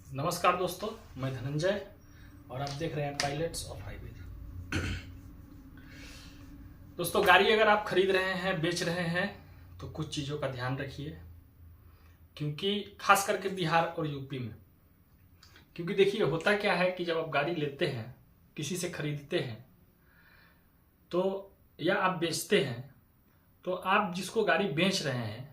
नमस्कार दोस्तों, मैं धनंजय और आप देख रहे हैं पायलट्स ऑफ हाईवे। दोस्तों, गाड़ी अगर आप खरीद रहे हैं, बेच रहे हैं तो कुछ चीज़ों का ध्यान रखिए, क्योंकि खास करके बिहार और यूपी में। क्योंकि देखिए, होता क्या है कि जब आप गाड़ी लेते हैं, किसी से खरीदते हैं तो या आप बेचते हैं, तो आप जिसको गाड़ी बेच रहे हैं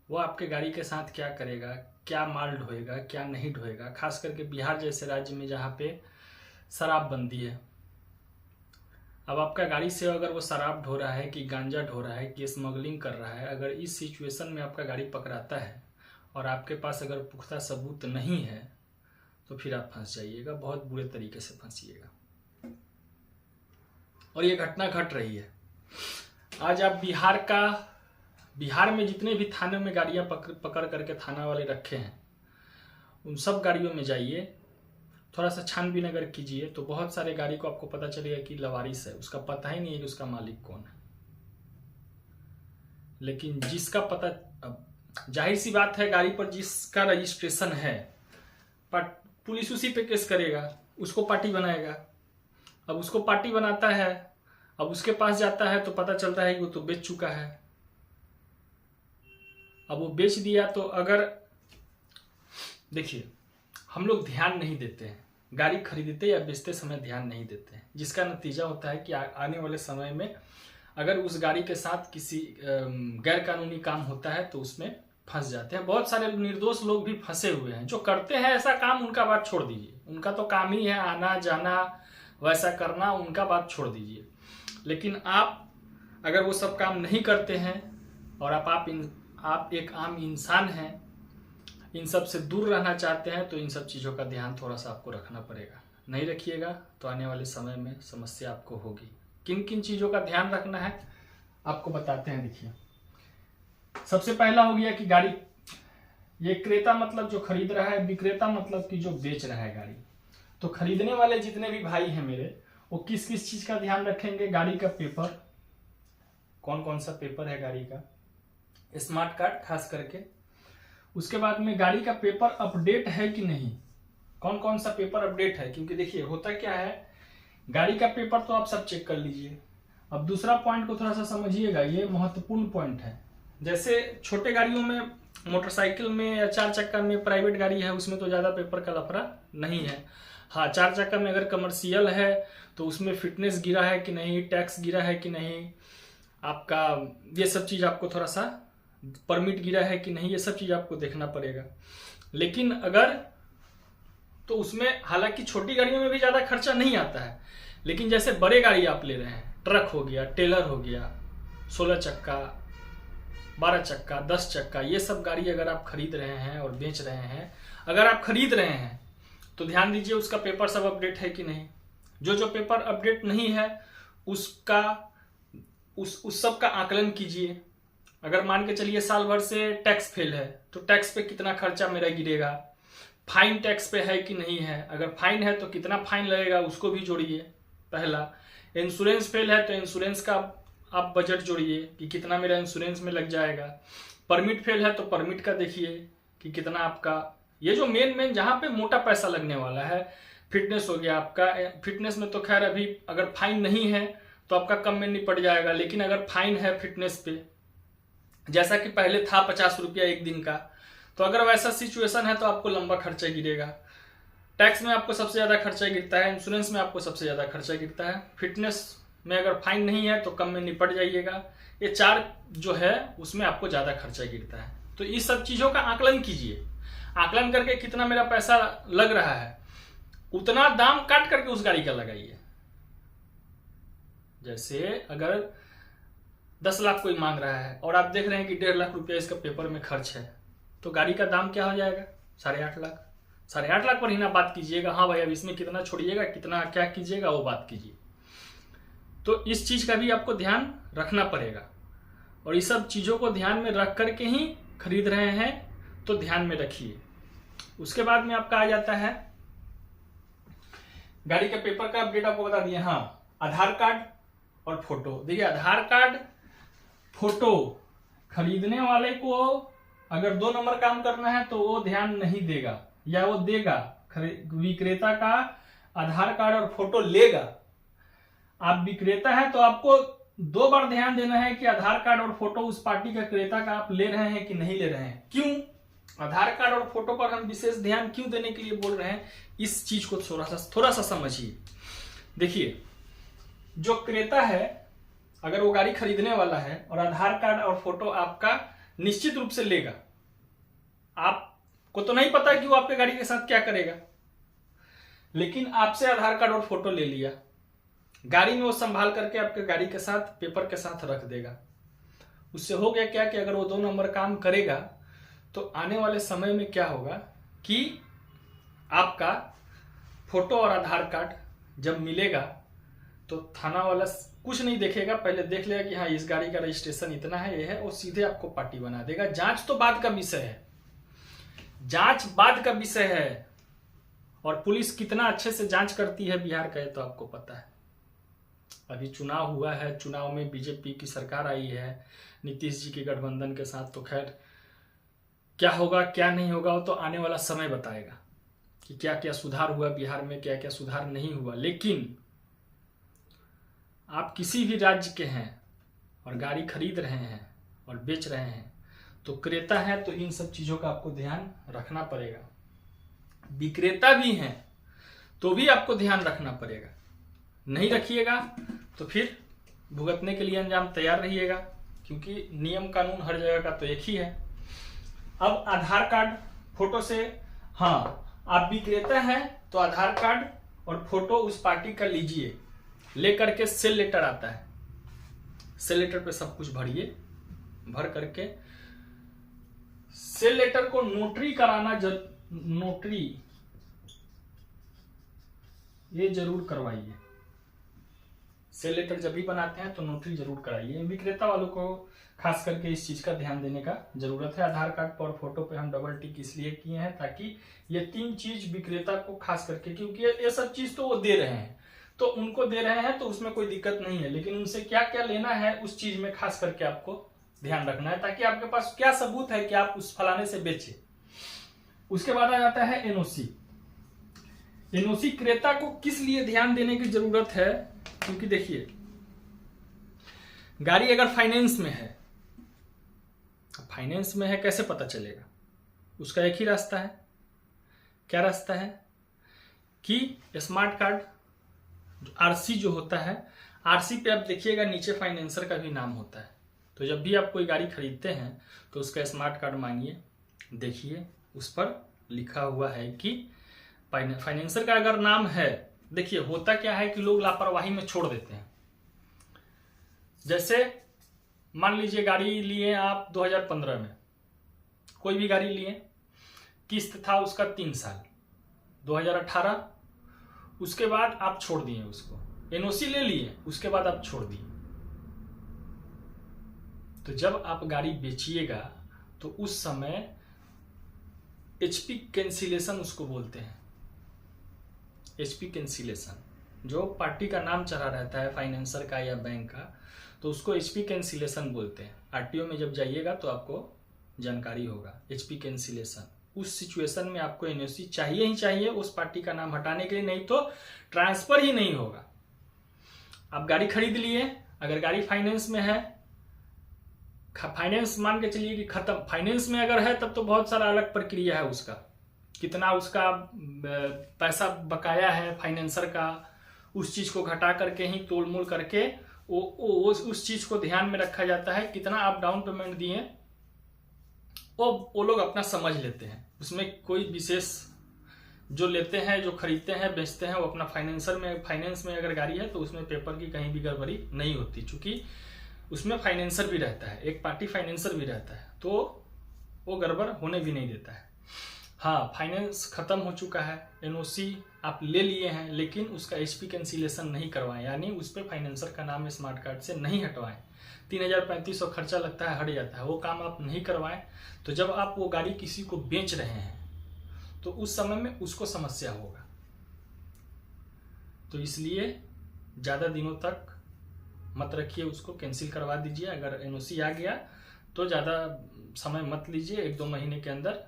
वो आपके गाड़ी के साथ क्या करेगा, क्या माल ढोएगा, क्या नहीं ढोएगा। खास करके बिहार जैसे राज्य में जहाँ पे शराबबंदी है, अब आपका गाड़ी से अगर वो शराब ढो रहा है कि गांजा ढो रहा है कि स्मगलिंग कर रहा है, अगर इस सिचुएशन में आपका गाड़ी पकड़ाता है और आपके पास अगर पुख्ता सबूत नहीं है तो फिर आप फंस जाइएगा, बहुत बुरे तरीके से फंसिएगा। और ये घटना घट रही है। आज आप बिहार में जितने भी थानों में गाड़ियां पकड़ करके थाना वाले रखे हैं, उन सब गाड़ियों में जाइए, थोड़ा सा छानबीन अगर कीजिए तो बहुत सारे गाड़ी को आपको पता चलेगा कि लवारिस है, उसका पता ही नहीं है कि उसका मालिक कौन है। लेकिन जिसका पता, अब जाहिर सी बात है, गाड़ी पर जिसका रजिस्ट्रेशन है, पुलिस उसी पे केस करेगा, उसको पार्टी बनाएगा। अब उसको पार्टी बनाता है, अब उसके पास जाता है तो पता चलता है कि वो तो बेच चुका है। अब वो बेच दिया तो अगर देखिए, हम लोग ध्यान नहीं देते हैं, गाड़ी खरीदते या बेचते समय ध्यान नहीं देते हैं, जिसका नतीजा होता है कि आने वाले समय में अगर उस गाड़ी के साथ किसी गैर कानूनी काम होता है तो उसमें फंस जाते हैं। बहुत सारे निर्दोष लोग भी फंसे हुए हैं जो करते हैं ऐसा काम, उनका बात छोड़ दीजिए, उनका तो काम ही है आना जाना वैसा करना, उनका बात छोड़ दीजिए। लेकिन आप अगर वो सब काम नहीं करते हैं और आप एक आम इंसान हैं, इन सब से दूर रहना चाहते हैं, तो इन सब चीज़ों का ध्यान थोड़ा सा आपको रखना पड़ेगा। नहीं रखिएगा तो आने वाले समय में समस्या आपको होगी। किन किन चीज़ों का ध्यान रखना है आपको बताते हैं। देखिए, सबसे पहला हो गया कि गाड़ी, ये क्रेता मतलब जो खरीद रहा है, विक्रेता मतलब कि जो बेच रहा है गाड़ी। तो खरीदने वाले जितने भी भाई हैं मेरे, वो किस किस चीज़ का ध्यान रखेंगे? गाड़ी का पेपर, कौन कौन सा पेपर है गाड़ी का, स्मार्ट कार्ड खास करके। उसके बाद में गाड़ी का पेपर अपडेट है कि नहीं, कौन कौन सा पेपर अपडेट है। क्योंकि देखिए, होता क्या है, गाड़ी का पेपर तो आप सब चेक कर लीजिए। अब दूसरा पॉइंट को थोड़ा सा समझिएगा, ये महत्वपूर्ण पॉइंट है। जैसे छोटे गाड़ियों में, मोटरसाइकिल में या 4 चक्का में, प्राइवेट गाड़ी है, उसमें तो ज़्यादा पेपर का लफड़ा नहीं है। हाँ, 4 चक्का में अगर कमर्शियल है तो उसमें फिटनेस गिरा है कि नहीं, टैक्स गिरा है कि नहीं, आपका ये सब चीज़ आपको थोड़ा सा, परमिट गिरा है कि नहीं, ये सब चीज़ आपको देखना पड़ेगा। लेकिन अगर तो उसमें, हालांकि छोटी गाड़ियों में भी ज़्यादा खर्चा नहीं आता है, लेकिन जैसे बड़े गाड़ी आप ले रहे हैं, ट्रक हो गया, टेलर हो गया, 16 चक्का, 12 चक्का, 10 चक्का, ये सब गाड़ी अगर आप खरीद रहे हैं और बेच रहे हैं, अगर आप खरीद रहे हैं तो ध्यान दीजिए उसका पेपर सब अपडेट है कि नहीं। जो पेपर अपडेट नहीं है उसका उस सब का आकलन कीजिए। अगर मान के चलिए साल भर से टैक्स फेल है तो टैक्स पे कितना खर्चा मेरा गिरेगा, फाइन टैक्स पे है कि नहीं है, अगर फाइन है तो कितना फाइन लगेगा उसको भी जोड़िए। पहला, इंश्योरेंस फेल है तो इंश्योरेंस का आप बजट जोड़िए कि कितना मेरा इंश्योरेंस में लग जाएगा। परमिट फेल है तो परमिट का देखिए कि कितना आपका, ये जो मेन जहाँ पे मोटा पैसा लगने वाला है। फिटनेस हो गया आपका, फिटनेस में तो खैर अभी अगर फाइन नहीं है तो आपका कम में निपट जाएगा, लेकिन अगर फाइन है फिटनेस पे, जैसा कि पहले था 50 रुपया एक दिन का, तो अगर वैसा सिचुएशन है तो आपको लंबा खर्चा गिरेगा। टैक्स में आपको सबसे ज़्यादा खर्चा गिरता है, इंश्योरेंस में आपको सबसे ज़्यादा खर्चा गिरता है, फिटनेस में अगर फाइन नहीं है तो कम में निपट जाइएगा। ये 4 जो है उसमें आपको ज़्यादा खर्चा गिरता है। तो इस सब चीज़ों का आकलन कीजिए, आकलन करके कितना मेरा पैसा लग रहा है उतना दाम काट करके उस गाड़ी का लगाइए। जैसे अगर 10 लाख कोई मांग रहा है और आप देख रहे हैं कि 1.5 लाख रुपया इसका पेपर में खर्च है, तो गाड़ी का दाम क्या हो जाएगा? 8.5 लाख। 8.5 लाख पर ही ना बात कीजिएगा, हाँ भाई अब इसमें कितना छोड़िएगा, कितना क्या कीजिएगा, वो बात कीजिए। तो इस चीज़ का भी आपको ध्यान रखना पड़ेगा, और इस सब चीज़ों को ध्यान में रख करके ही खरीद रहे हैं तो ध्यान में रखिए। उसके बाद में आपका आ जाता है गाड़ी के पेपर का अपडेट, आपको बता दिया। हाँ, आधार कार्ड और फोटो। देखिए, आधार कार्ड फोटो खरीदने वाले को अगर 2 नंबर काम करना है तो वो ध्यान नहीं देगा, या वो देगा, विक्रेता का आधार कार्ड और फोटो लेगा। आप विक्रेता है तो आपको 2 बार ध्यान देना है कि आधार कार्ड और फोटो उस पार्टी का क्रेता का आप ले रहे हैं कि नहीं ले रहे हैं। क्यों आधार कार्ड और फोटो पर हम विशेष ध्यान क्यों देने के लिए बोल रहे हैं, इस चीज को थोड़ा सा समझिए। देखिए, जो क्रेता है अगर वो गाड़ी खरीदने वाला है और आधार कार्ड और फोटो आपका निश्चित रूप से लेगा, आपको तो नहीं पता कि वो आपके गाड़ी के साथ क्या करेगा, लेकिन आपसे आधार कार्ड और फोटो ले लिया, गाड़ी में वो संभाल करके आपके गाड़ी के साथ पेपर के साथ रख देगा। उससे हो गया क्या कि अगर वो 2 नंबर काम करेगा तो आने वाले समय में क्या होगा कि आपका फोटो और आधार कार्ड जब मिलेगा तो थाना वाला कुछ नहीं देखेगा, पहले देख लेगा कि हाँ इस गाड़ी का रजिस्ट्रेशन इतना है, ये है, और सीधे आपको पार्टी बना देगा। जांच तो बाद का विषय है, जांच बाद का विषय है, और पुलिस कितना अच्छे से जांच करती है बिहार का ये तो आपको पता है। अभी चुनाव हुआ है, चुनाव में बीजेपी की सरकार आई है नीतीश जी के गठबंधन के साथ, तो खैर क्या होगा क्या नहीं होगा वो तो आने वाला समय बताएगा कि क्या क्या सुधार हुआ बिहार में, क्या क्या सुधार नहीं हुआ। लेकिन आप किसी भी राज्य के हैं और गाड़ी खरीद रहे हैं और बेच रहे हैं तो क्रेता है तो इन सब चीजों का आपको ध्यान रखना पड़ेगा। विक्रेता भी हैं तो भी आपको ध्यान रखना पड़ेगा, नहीं रखिएगा तो फिर भुगतने के लिए अंजाम तैयार रहिएगा, क्योंकि नियम कानून हर जगह का तो एक ही है। अब आधार कार्ड फोटो से, हाँ आप विक्रेता हैं तो आधार कार्ड और फोटो उस पार्टी का लीजिए, लेकर के सेल लेटर आता है, सेल लेटर पे सब कुछ भरिए, भर करके सेल लेटर को नोटरी कराना, नोटरी ये जरूर करवाइए। सेल लेटर जब भी बनाते हैं तो नोटरी जरूर कराइए। विक्रेता वालों को खास करके इस चीज का ध्यान देने का जरूरत है। आधार कार्ड पर और फोटो पे हम डबल टिक इसलिए किए हैं ताकि ये 3 चीज विक्रेता को खास करके, क्योंकि ये सब चीज तो वो दे रहे हैं तो उनको दे रहे हैं तो उसमें कोई दिक्कत नहीं है, लेकिन उनसे क्या क्या लेना है उस चीज में खास करके आपको ध्यान रखना है, ताकि आपके पास क्या सबूत है कि आप उस फलाने से बेचे। उसके बाद आ जाता है एनओसी। एनओसी क्रेता को किस लिए ध्यान देने की जरूरत है, क्योंकि देखिए गाड़ी अगर फाइनेंस में है, फाइनेंस में है कैसे पता चलेगा, उसका एक ही रास्ता है। क्या रास्ता है कि स्मार्ट कार्ड आरसी जो होता है, आरसी पे आप देखिएगा नीचे फाइनेंसर का भी नाम होता है। तो जब भी आप कोई गाड़ी खरीदते हैं तो उसका स्मार्ट कार्ड मांगिए, देखिए उस पर लिखा हुआ है कि फाइनेंसर का अगर नाम है। देखिए होता क्या है कि लोग लापरवाही में छोड़ देते हैं। जैसे मान लीजिए गाड़ी लिए आप 2015 में, कोई भी गाड़ी लिए, किस्त था उसका 3 साल, 2018, उसके बाद आप छोड़ दिए उसको, एनओसी ले लिए, उसके बाद आप छोड़ दिए। तो जब आप गाड़ी बेचिएगा तो उस समय एचपी कैंसिलेशन उसको बोलते हैं। एचपी कैंसिलेशन, जो पार्टी का नाम चढ़ा रहता है फाइनेंसर का या बैंक का, तो उसको एचपी कैंसिलेशन बोलते हैं। आरटीओ में जब जाइएगा तो आपको जानकारी होगा एचपी कैंसिलेशन। उस सिचुएशन में आपको एनओसी चाहिए ही चाहिए उस पार्टी का नाम हटाने के लिए, नहीं तो ट्रांसफर ही नहीं होगा। आप गाड़ी खरीद लिए, अगर गाड़ी फाइनेंस में है, फाइनेंस मान के चलिए कि खत्म, फाइनेंस में अगर है तब तो बहुत सारा अलग प्रक्रिया है उसका, कितना उसका पैसा बकाया है फाइनेंसर का, उस चीज को घटा करके ही तोल मोल करके उस चीज को ध्यान में रखा जाता है। कितना आप डाउन पेमेंट दिए वो लोग अपना समझ लेते हैं, उसमें कोई विशेष जो लेते हैं, जो खरीदते हैं, बेचते हैं, वो अपना फाइनेंस में अगर गाड़ी है तो उसमें पेपर की कहीं भी गड़बड़ी नहीं होती, चूंकि उसमें फाइनेंसर भी रहता है, एक पार्टी फाइनेंसर भी रहता है, तो वो गड़बड़ होने भी नहीं देता है। हाँ, फाइनेंस खत्म हो चुका है, एनओसी आप ले लिए हैं, लेकिन उसका एचपी कैंसिलेशन नहीं करवाएं, यानी उस पर फाइनेंसर का नाम स्मार्ट कार्ड से नहीं हटवाएं। 3000-3500 खर्चा लगता है, हट जाता है, वो काम आप नहीं करवाएं। तो जब आप वो गाड़ी किसी को बेच रहे हैं तो उस समय में उसको समस्या होगा। तो इसलिए ज़्यादा दिनों तक मत रखिए, उसको कैंसिल करवा दीजिए। अगर एनओसी आ गया तो ज़्यादा समय मत लीजिए, 1-2 महीने के अंदर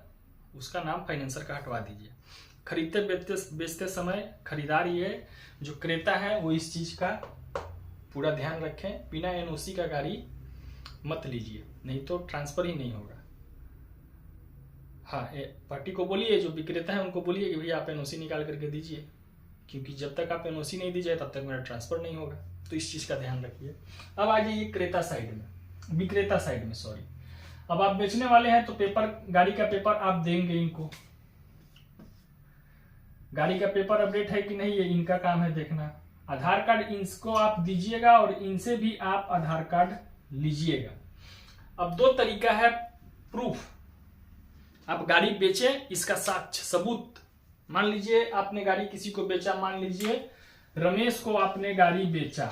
उसका नाम फाइनेंसर का हटवा दीजिए। खरीदते बेचते समय खरीदार ये जो क्रेता है वो इस चीज का पूरा ध्यान रखें। बिना एनओसी का गाड़ी मत लीजिए, नहीं तो ट्रांसफर ही नहीं होगा। हाँ, पार्टी को बोलिए, जो विक्रेता है उनको बोलिए कि भैया आप एनओसी निकाल करके दीजिए, क्योंकि जब तक आप एनओसी नहीं दीजिए तब तक मेरा ट्रांसफर नहीं होगा। तो इस चीज का ध्यान रखिए। अब आ जाइए विक्रेता साइड में सॉरी। अब आप बेचने वाले हैं तो पेपर, गाड़ी का पेपर आप देंगे इनको। गाड़ी का पेपर अपडेट है कि नहीं, ये इनका काम है देखना। आधार कार्ड इनको आप दीजिएगा और इनसे भी आप आधार कार्ड लीजिएगा। अब दो तरीका है प्रूफ। आप गाड़ी बेचे, इसका साक्ष्य सबूत, मान लीजिए आपने गाड़ी किसी को बेचा, मान लीजिए रमेश को आपने गाड़ी बेचा।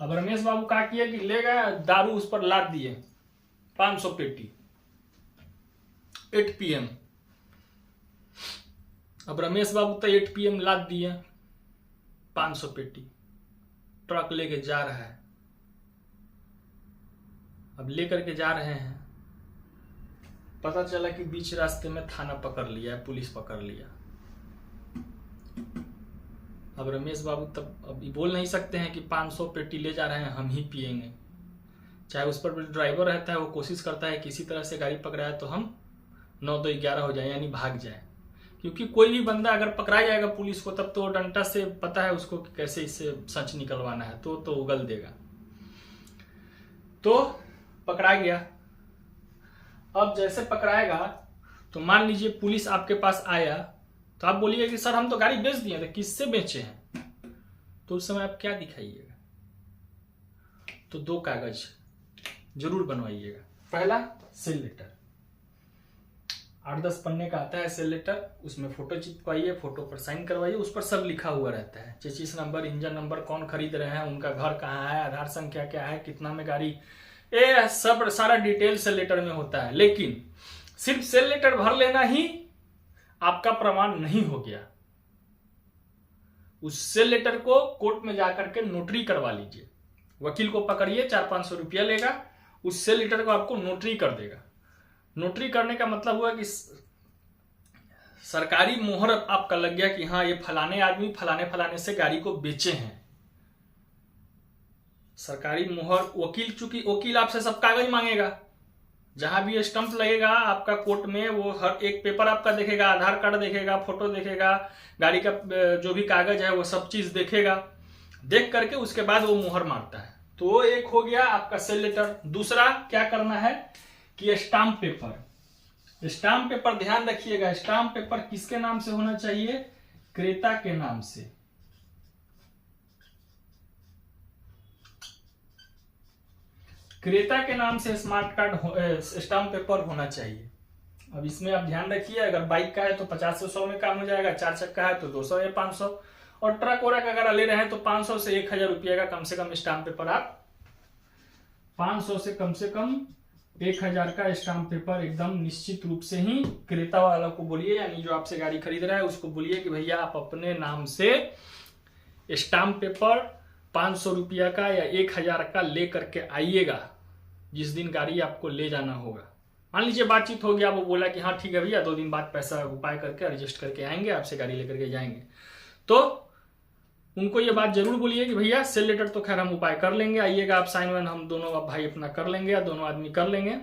अब रमेश बाबू क्या किया कि ले गया दारू उस पर लाद दिए 500 पेटी 8 PM। अब रमेश बाबू तो 8 PM लाद दिए 500 पेटी, ट्रक लेके जा रहा है। अब लेकर के जा रहे हैं, पता चला कि बीच रास्ते में थाना पकड़ लिया है, पुलिस पकड़ लिया। अब रमेश बाबू तब अब बोल नहीं सकते हैं कि 500 पेटी ले जा रहे हैं, हम ही पिएंगे। चाहे उस पर ड्राइवर रहता है, वो कोशिश करता है किसी तरह से गाड़ी पकड़ाए तो हम 9-2-11 हो जाए, यानी भाग जाए। क्योंकि कोई भी बंदा अगर पकड़ा जाएगा पुलिस को, तब तो डंडा से पता है उसको कि कैसे इससे सच निकलवाना है, तो उगल देगा। तो पकड़ा गया। अब जैसे पकड़ाएगा तो मान लीजिए पुलिस आपके पास आया, तो आप बोलिए कि सर हम तो गाड़ी बेच दिए थे, किससे बेचे हैं? तो उस समय आप क्या दिखाइएगा? तो 2 कागज जरूर बनवाइएगा। पहला सेल लेटर, 8-10 पन्ने का आता है सेल लेटर, उसमें फोटो चिपकाइए, फोटो पर साइन करवाइए। उस पर सब लिखा हुआ रहता है, चेसिस नंबर, इंजन नंबर, कौन खरीद रहे हैं, उनका घर कहाँ है, आधार संख्या क्या है, कितना में गाड़ी, ये सब सारा डिटेल सेल लेटर में होता है। लेकिन सिर्फ सेल लेटर भर लेना ही आपका प्रमाण नहीं हो गया। उस सेल लेटर को कोर्ट में जाकर के नोटरी करवा लीजिए। वकील को पकड़िए, 400-500 रुपया लेगा, उस सेल लेटर को आपको नोटरी कर देगा। नोटरी करने का मतलब हुआ कि सरकारी मोहर आपका लग गया कि हाँ ये फलाने आदमी फलाने से गाड़ी को बेचे हैं। सरकारी मोहर, वकील, चूंकि वकील आपसे सब कागज मांगेगा, जहां भी स्टंप लगेगा आपका कोर्ट में, वो हर एक पेपर आपका देखेगा, आधार कार्ड देखेगा, फोटो देखेगा, गाड़ी का जो भी कागज है वो सब चीज देखेगा। देख करके उसके बाद वो मोहर मारता है। तो एक हो गया आपका सेल लेटर। दूसरा क्या करना है कि स्टाम्प पेपर। स्टाम्प पेपर ध्यान रखिएगा, स्टाम्प पेपर किसके नाम से होना चाहिए? क्रेता के नाम से। क्रेता के नाम से स्मार्ट कार्ड स्टाम्प पेपर होना चाहिए। अब इसमें आप ध्यान रखिए, अगर बाइक का है तो 50 से 100 में काम हो जाएगा, 4 चक्का है तो 200 या 500, और ट्रक वरक अगर ले रहे हैं तो 500 से 1000 रुपये का कम से कम स्टाम्प पेपर आप 500 से कम 1000 का स्टाम्प पेपर एकदम निश्चित रूप से ही क्रेता वाला को बोलिए, यानी जो आपसे गाड़ी खरीद रहा है उसको बोलिए कि भैया आप अपने नाम से स्टाम्प पेपर 500 रुपया का या 1000 का ले करके आइएगा जिस दिन गाड़ी आपको ले जाना होगा। मान लीजिए बातचीत हो गया, वो बोला कि हाँ ठीक है भैया 2 दिन बाद पैसा उपाय करके एडजस्ट करके आएंगे, आपसे गाड़ी लेकर के जाएंगे, तो उनको ये बात जरूर बोलिए कि भैया सेल लेटर तो खैर हम उपाय कर लेंगे, आइएगा आप, साइन वाइन हम दोनों भाई अपना कर लेंगे या दोनों आदमी कर लेंगे,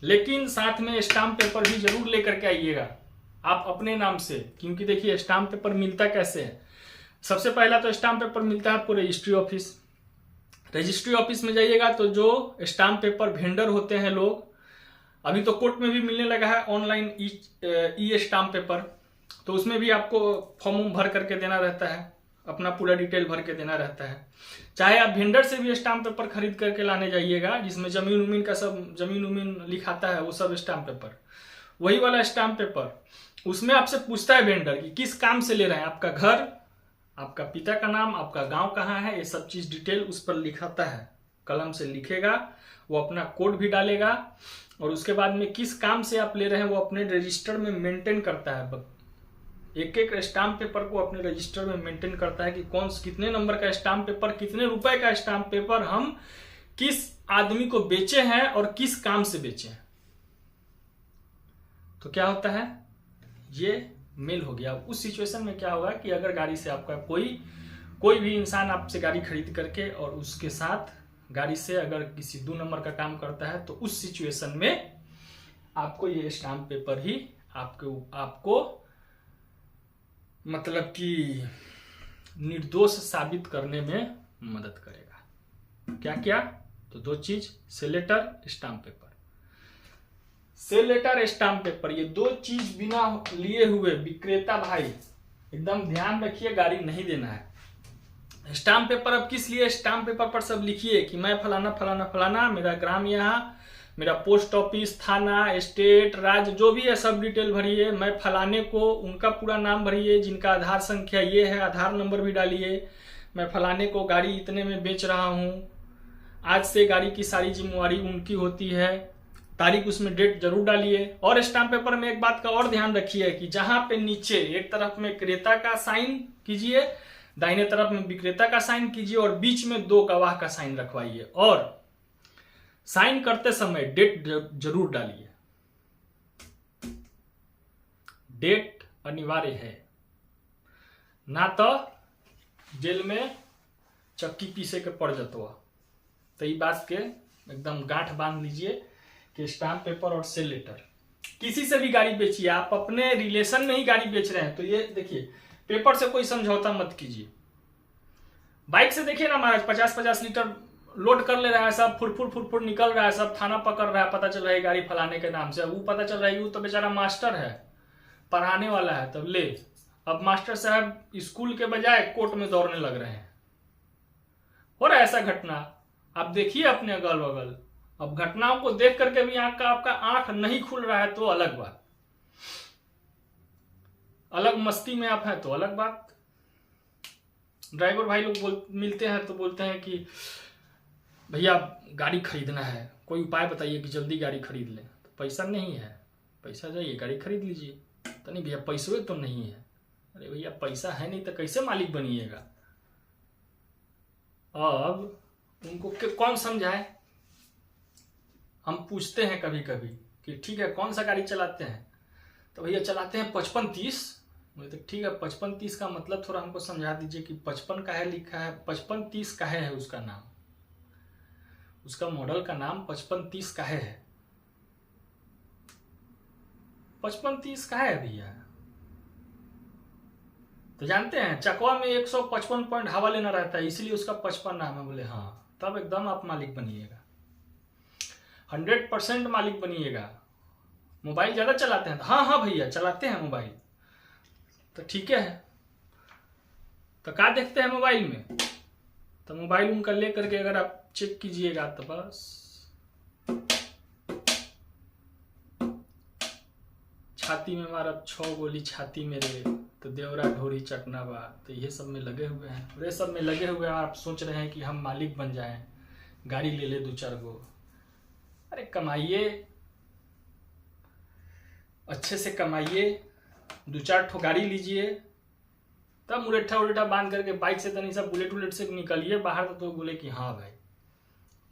लेकिन साथ में स्टाम्प पेपर भी जरूर लेकर के आइएगा आप अपने नाम से। क्योंकि देखिए स्टाम्प पेपर मिलता कैसे है, सबसे पहला तो स्टाम्प पेपर मिलता है आपको रजिस्ट्री ऑफिस। रजिस्ट्री ऑफिस में जाइएगा तो जो स्टाम्प पेपर वेंडर होते हैं लोग, अभी तो कोर्ट में भी मिलने लगा है ऑनलाइन ई स्टाम्प पेपर, तो उसमें भी आपको फॉर्म भर करके देना रहता है, अपना पूरा डिटेल भर के देना रहता है। चाहे आप वेंडर से भी स्टाम्प पेपर खरीद करके लाने जाइएगा, जिसमें जमीन उमीन का सब जमीन उमीन लिखाता है, वो सब स्टाम्प पेपर, वही वाला स्टाम्प पेपर। उसमें आपसे पूछता है वेंडर कि किस काम से ले रहे हैं, आपका घर, आपका पिता का नाम, आपका गांव कहाँ है, ये सब चीज डिटेल उस पर लिखाता है, कलम से लिखेगा, वो अपना कोड भी डालेगा, और उसके बाद में किस काम से आप ले रहे हैं वो अपने रजिस्टर में मेंटेन करता है। एक एक स्टाम्प पेपर को अपने रजिस्टर में मेंटेन करता है कि कौन कितने नंबर का स्टाम्प पेपर, कितने रुपए का स्टाम्प पेपर हम किस आदमी को बेचे हैं और किस काम से बेचे हैं। तो क्या होता है, ये मेल हो गया। उस सिचुएशन में क्या होगा कि अगर गाड़ी से आपका कोई भी इंसान आपसे गाड़ी खरीद करके और उसके साथ गाड़ी से अगर किसी 2 नंबर का काम करता है, तो उस सिचुएशन में आपको ये स्टाम्प पेपर ही आपको मतलब कि निर्दोष साबित करने में मदद करेगा। क्या क्या? तो 2 चीज, sale letter, stamp paper. Sale letter, stamp paper, ये 2 चीज बिना लिए हुए विक्रेता भाई एकदम ध्यान रखिए, गाड़ी नहीं देना है। स्टाम्प पेपर अब किस लिए? स्टाम्प पेपर पर सब लिखिए कि मैं फलाना फलाना फलाना, मेरा ग्राम यहाँ, मेरा पोस्ट ऑफिस, थाना, स्टेट, राज्य, जो भी है सब डिटेल भरिए। मैं फलाने को, उनका पूरा नाम भरिए, जिनका आधार संख्या ये है, आधार नंबर भी डालिए। मैं फलाने को गाड़ी इतने में बेच रहा हूँ, आज से गाड़ी की सारी जिम्मेवारी उनकी होती है, तारीख उसमें डेट जरूर डालिए। और स्टाम्प पेपर में एक बात का और ध्यान रखिए कि जहां पे नीचे एक तरफ में क्रेता का साइन कीजिए, दाहिने तरफ में विक्रेता का साइन कीजिए और बीच में 2 गवाह का साइन रखवाइए। और साइन करते समय डेट जरूर डालिए, डेट अनिवार्य है, ना तो जेल में चक्की पीसे के पड़ जतवा। तो ये बात के एकदम गांठ बांध लीजिए कि स्टाम्प पेपर और सेल लेटर किसी से भी गाड़ी बेचिए, आप अपने रिलेशन में ही गाड़ी बेच रहे हैं तो ये देखिए, पेपर से कोई समझौता मत कीजिए। बाइक से देखिए ना महाराज, 50-50 लीटर लोड कर ले रहा है, सब फुर निकल रहा है, सब थाना पकड़ रहा है, पता चल रहा है गाड़ी फलाने के नाम से। वो पता चल रहा है वो तो बेचारा मास्टर है, पढ़ाने वाला है, तब ले अब मास्टर साहब स्कूल के बजाय कोर्ट में दौड़ने लग रहे हैं। हो रहा है ऐसा घटना, आप देखिए अपने अगल बगल। अब घटनाओं को देख करके भी आपका आंख नहीं खुल रहा है तो अलग बात, अलग मस्ती में आप हैं तो अलग बात। ड्राइवर भाई लोग मिलते हैं तो बोलते हैं कि भैया गाड़ी खरीदना है, कोई उपाय बताइए कि जल्दी गाड़ी खरीद लें। तो पैसा नहीं है, पैसा जाइए गाड़ी खरीद लीजिए। तो नहीं भैया पैसे तो नहीं है। अरे भैया पैसा है नहीं तो कैसे मालिक बनिएगा? अब उनको कौन समझाए? हम पूछते हैं कभी कभी कि ठीक है कौन सा गाड़ी चलाते हैं, तो भैया चलाते हैं 55-30। बोले तो ठीक है 55-30 का मतलब थोड़ा हमको समझा दीजिए कि 55 काहे लिखा है, 55-30 काहे है उसका नाम, उसका मॉडल का नाम 55-30 काहे है, 55-30 काहे है भैया? तो जानते हैं चकवा में 155 पॉइंट हवा लेना रहता है, इसलिए उसका 55 नाम है। बोले हाँ, तब एकदम आप मालिक बनिएगा, 100% मालिक बनिएगा। मोबाइल ज्यादा चलाते हैं? हाँ भैया चलाते हैं मोबाइल, तो ठीक है। तो क्या देखते हैं मोबाइल में? तो मोबाइल उनका ले करके अगर आप चेक कीजिएगा तो बस छाती में मारा 6 गोली छाती मेरे, तो देवरा ढोरी चटना बा। तो ये सब में लगे हुए हैं, और ये सब में लगे हुए हैं। आप सोच रहे हैं कि हम मालिक बन जाएं, गाड़ी ले ले 2-4 गो। अरे कमाइए, अच्छे से कमाइए, 2-4 ठो गाड़ी लीजिए, तब मुरेठा बांध करके बाइक से तनी सा बुलेट से निकलिए बाहर। तो बोले कि हाँ भाई,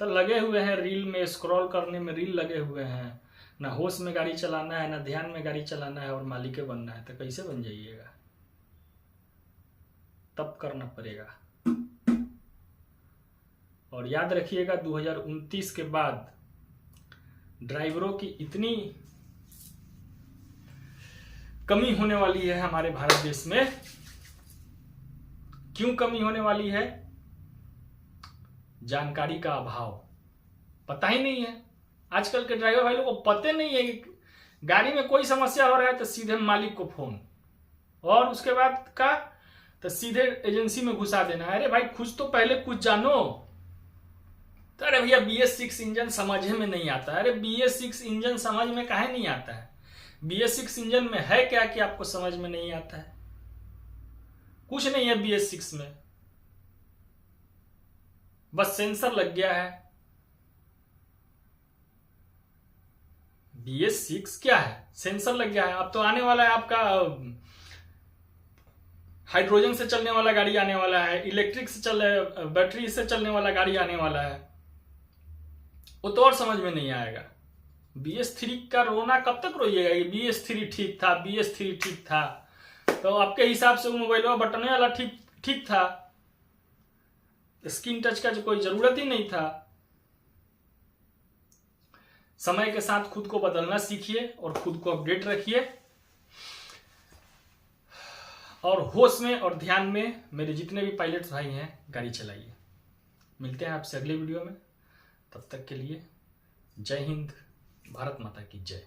तो लगे हुए हैं रील में, स्क्रॉल करने में रील लगे हुए हैं, ना होश में गाड़ी चलाना है, ना ध्यान में गाड़ी चलाना है, और मालिक बनना है। तो कैसे बन जाइएगा? तब करना पड़ेगा। और याद रखिएगा 2029 के बाद ड्राइवरों की इतनी कमी होने वाली है हमारे भारत देश में। क्यों कमी होने वाली है? जानकारी का अभाव, पता ही नहीं है। आजकल के ड्राइवर भाई लोगों को पता नहीं है कि गाड़ी में कोई समस्या हो रहा है तो सीधे मालिक को फोन, और उसके बाद का तो सीधे एजेंसी में घुसा देना। अरे भाई कुछ तो पहले कुछ जानो। तो अरे भैया BS6 इंजन समझ में नहीं आता है। अरे BS6 इंजन समझ में काहे नहीं आता है? BS6 इंजन में है क्या कि आपको समझ में नहीं आता है? कुछ नहीं है BS6 में, बस सेंसर लग गया है। BS6 क्या है? सेंसर लग गया है। अब तो आने वाला है आपका हाइड्रोजन से चलने वाला गाड़ी आने वाला है, इलेक्ट्रिक से बैटरी से चलने वाला गाड़ी आने वाला है। वो तो और समझ में नहीं आएगा। BS3 का रोना कब तक रोइएगा कि BS3 ठीक था, BS3 ठीक था? तो आपके हिसाब से वो मोबाइल बटन वाला ठीक था, स्क्रीन टच का जो कोई जरूरत ही नहीं था। समय के साथ खुद को बदलना सीखिए और खुद को अपडेट रखिए, और होश में और ध्यान में मेरे जितने भी पायलट्स भाई हैं गाड़ी चलाइए। मिलते हैं आपसे अगले वीडियो में, तब तक के लिए जय हिंद, भारत माता की जय।